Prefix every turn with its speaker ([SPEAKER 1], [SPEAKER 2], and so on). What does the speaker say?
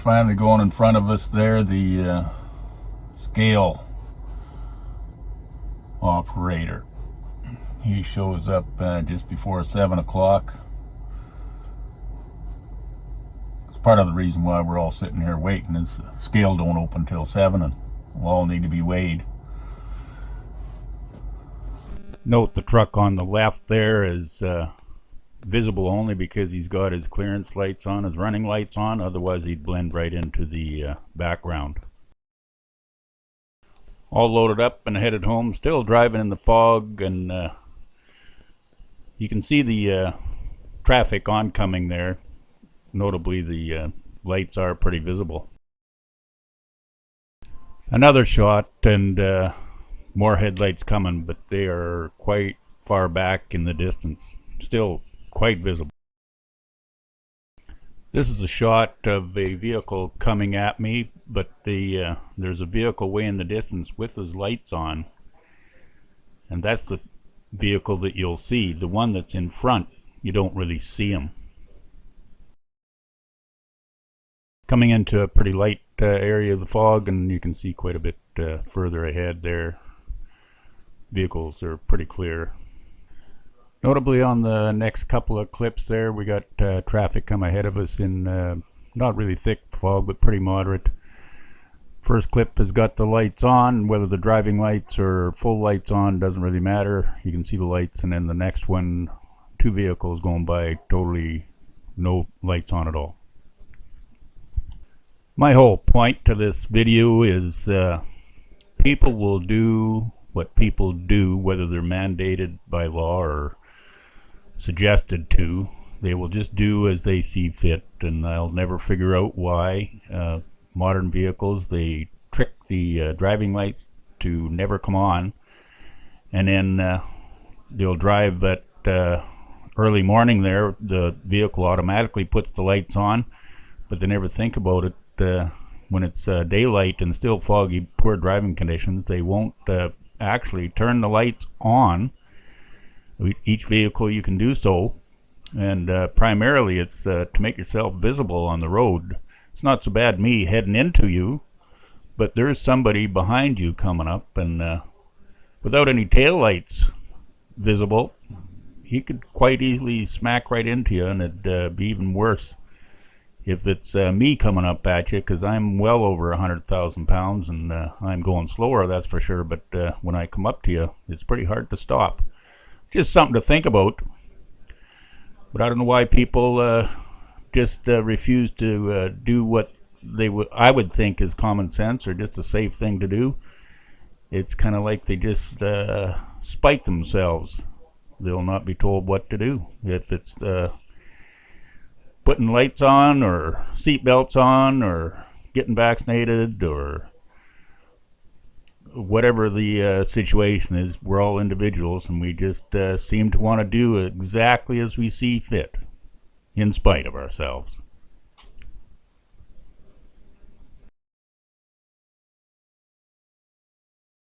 [SPEAKER 1] finally going in front of us there, the scale operator. He shows up just before 7 o'clock. It's part of the reason why we're all sitting here waiting, is the scale don't open till 7 and we'll all need to be weighed. Note the truck on the left there is visible only because he's got his clearance lights on, his running lights on, otherwise he'd blend right into the background. All loaded up and headed home, still driving in the fog, and you can see the traffic oncoming there. Notably, the lights are pretty visible. Another shot, and more headlights coming, but they are quite far back in the distance. Still quite visible. This is a shot of a vehicle coming at me, but there's a vehicle way in the distance with his lights on, and that's the vehicle that you'll see. The one that's in front, you don't really see him. Coming into a pretty light area of the fog, and you can see quite a bit further ahead there. Vehicles are pretty clear. Notably on the next couple of clips there, we got traffic come ahead of us in not really thick fog, but pretty moderate. First clip has got the lights on. Whether the driving lights or full lights on doesn't really matter. You can see the lights, and then the next one, two vehicles going by, totally no lights on at all. My whole point to this video is people will do what people do, whether they're mandated by law or suggested to. They will just do as they see fit, and I'll never figure out why. Modern vehicles, they trick the driving lights to never come on, and then they'll drive at early morning there, the vehicle automatically puts the lights on, but they never think about it. When it's daylight and still foggy, poor driving conditions, they won't actually turn the lights on. Each vehicle you can do so, and primarily it's to make yourself visible on the road. It's not so bad me heading into you, but there's somebody behind you coming up, and without any tail lights visible, he could quite easily smack right into you, and it'd be even worse if it's me coming up at you, because I'm well over 100,000 pounds, and I'm going slower, that's for sure. But when I come up to you, it's pretty hard to stop. Just something to think about. But I don't know why people just refuse to do what I would think is common sense, or just a safe thing to do. It's kind of like they just spite themselves. They'll not be told what to do. If it's putting lights on, or seat belts on, or getting vaccinated, or whatever the situation is, we're all individuals, and we just seem to want to do exactly as we see fit, in spite of ourselves.